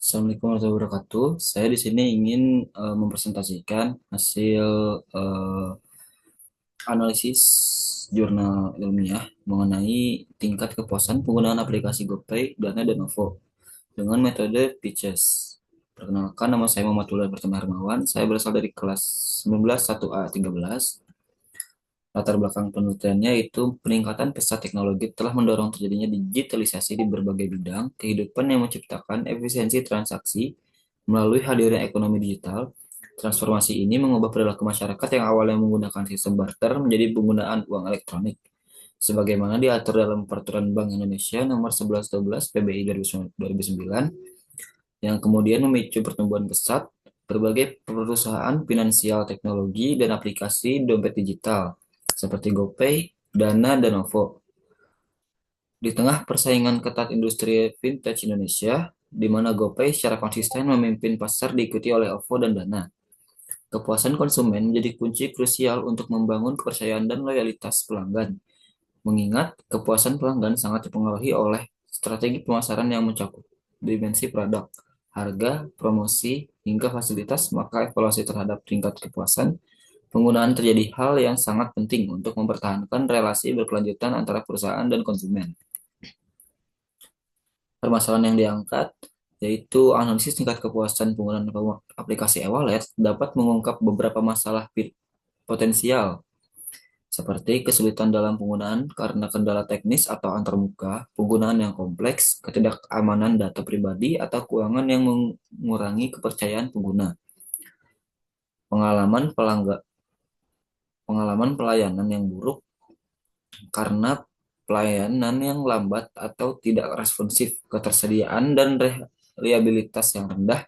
Assalamualaikum warahmatullahi wabarakatuh. Saya di sini ingin mempresentasikan hasil eh, analisis jurnal ilmiah mengenai tingkat kepuasan penggunaan aplikasi GoPay, Dana, dan OVO dengan metode Pitches. Perkenalkan, nama saya Muhammad Tulus Pertama Hermawan. Saya berasal dari kelas 19 1A 13. Latar belakang penelitiannya itu peningkatan pesat teknologi telah mendorong terjadinya digitalisasi di berbagai bidang kehidupan yang menciptakan efisiensi transaksi melalui hadirnya ekonomi digital. Transformasi ini mengubah perilaku masyarakat yang awalnya menggunakan sistem barter menjadi penggunaan uang elektronik. Sebagaimana diatur dalam Peraturan Bank Indonesia Nomor 1112 PBI 2009 yang kemudian memicu pertumbuhan pesat berbagai perusahaan finansial teknologi dan aplikasi dompet digital seperti GoPay, Dana, dan OVO. Di tengah persaingan ketat industri fintech Indonesia, di mana GoPay secara konsisten memimpin pasar diikuti oleh OVO dan Dana. Kepuasan konsumen menjadi kunci krusial untuk membangun kepercayaan dan loyalitas pelanggan, mengingat kepuasan pelanggan sangat dipengaruhi oleh strategi pemasaran yang mencakup dimensi produk, harga, promosi, hingga fasilitas, maka evaluasi terhadap tingkat kepuasan penggunaan terjadi hal yang sangat penting untuk mempertahankan relasi berkelanjutan antara perusahaan dan konsumen. Permasalahan yang diangkat yaitu analisis tingkat kepuasan penggunaan aplikasi e-wallet dapat mengungkap beberapa masalah potensial seperti kesulitan dalam penggunaan karena kendala teknis atau antarmuka, penggunaan yang kompleks, ketidakamanan data pribadi, atau keuangan yang mengurangi kepercayaan pengguna. Pengalaman pengalaman pelayanan yang buruk karena pelayanan yang lambat atau tidak responsif, ketersediaan dan reliabilitas yang rendah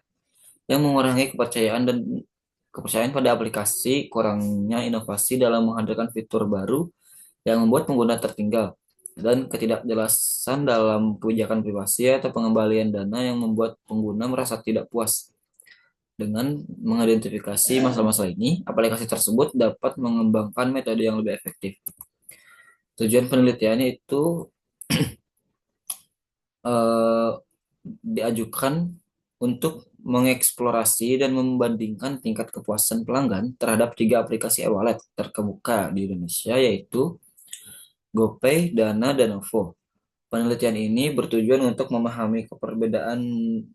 yang mengurangi kepercayaan pada aplikasi, kurangnya inovasi dalam menghadirkan fitur baru yang membuat pengguna tertinggal, dan ketidakjelasan dalam kebijakan privasi atau pengembalian dana yang membuat pengguna merasa tidak puas. Dengan mengidentifikasi masalah-masalah ini, aplikasi tersebut dapat mengembangkan metode yang lebih efektif. Tujuan penelitiannya itu eh, diajukan untuk mengeksplorasi dan membandingkan tingkat kepuasan pelanggan terhadap tiga aplikasi e-wallet terkemuka di Indonesia, yaitu GoPay, Dana, dan OVO. Penelitian ini bertujuan untuk memahami perbedaan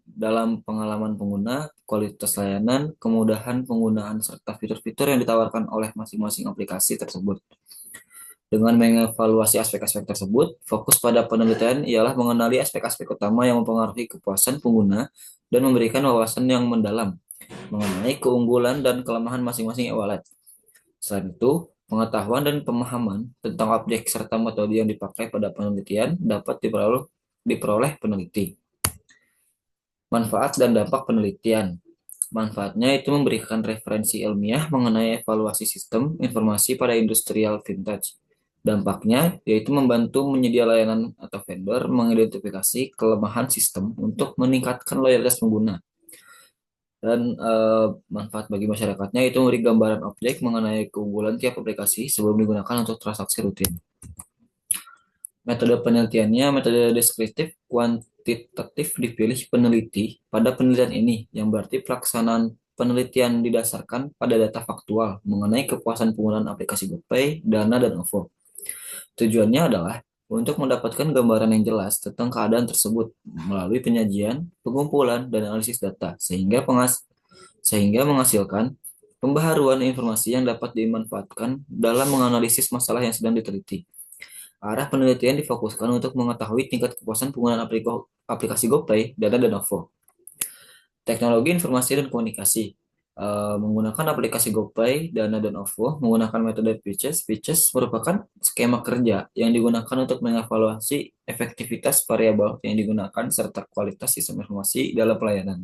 dalam pengalaman pengguna, kualitas layanan, kemudahan penggunaan, serta fitur-fitur yang ditawarkan oleh masing-masing aplikasi tersebut. Dengan mengevaluasi aspek-aspek tersebut, fokus pada penelitian ialah mengenali aspek-aspek utama yang mempengaruhi kepuasan pengguna dan memberikan wawasan yang mendalam mengenai keunggulan dan kelemahan masing-masing e-wallet. Selain itu, pengetahuan dan pemahaman tentang objek serta metode yang dipakai pada penelitian dapat diperoleh peneliti. Manfaat dan dampak penelitian. Manfaatnya itu memberikan referensi ilmiah mengenai evaluasi sistem informasi pada industrial vintage. Dampaknya yaitu membantu menyedia layanan atau vendor mengidentifikasi kelemahan sistem untuk meningkatkan loyalitas pengguna. Dan manfaat bagi masyarakatnya itu memberi gambaran objek mengenai keunggulan tiap aplikasi sebelum digunakan untuk transaksi rutin. Metode penelitiannya metode deskriptif kuantitatif dipilih peneliti pada penelitian ini, yang berarti pelaksanaan penelitian didasarkan pada data faktual mengenai kepuasan penggunaan aplikasi GoPay, Dana, dan OVO. Tujuannya adalah untuk mendapatkan gambaran yang jelas tentang keadaan tersebut melalui penyajian, pengumpulan, dan analisis data, sehingga menghasilkan pembaharuan informasi yang dapat dimanfaatkan dalam menganalisis masalah yang sedang diteliti. Arah penelitian difokuskan untuk mengetahui tingkat kepuasan penggunaan aplikasi GoPay, Dana, dan OVO. Teknologi informasi dan komunikasi. Menggunakan aplikasi GoPay, Dana, dan OVO menggunakan metode Pitches. Pitches merupakan skema kerja yang digunakan untuk mengevaluasi efektivitas variabel yang digunakan serta kualitas sistem informasi dalam pelayanan.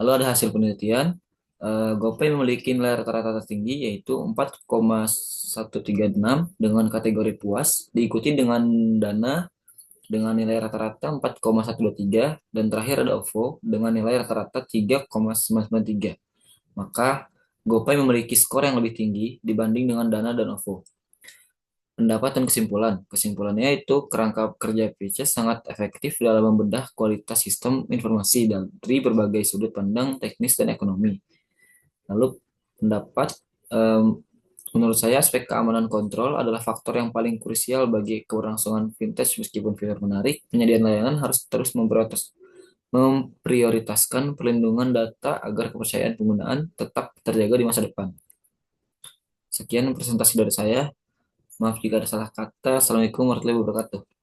Lalu ada hasil penelitian. GoPay memiliki nilai rata-rata tertinggi yaitu 4,136 dengan kategori puas, diikuti dengan Dana dengan nilai rata-rata 4,123, dan terakhir ada OVO dengan nilai rata-rata 3,993. Maka GoPay memiliki skor yang lebih tinggi dibanding dengan Dana dan OVO. Pendapat dan kesimpulan. Kesimpulannya itu kerangka kerja PCS sangat efektif dalam membedah kualitas sistem informasi dari berbagai sudut pandang teknis dan ekonomi. Lalu pendapat, em, menurut saya aspek keamanan kontrol adalah faktor yang paling krusial bagi keberlangsungan fintech. Meskipun fitur menarik, penyediaan layanan harus terus memprioritaskan perlindungan data agar kepercayaan penggunaan tetap terjaga di masa depan. Sekian presentasi dari saya. Maaf jika ada salah kata. Assalamualaikum warahmatullahi wabarakatuh.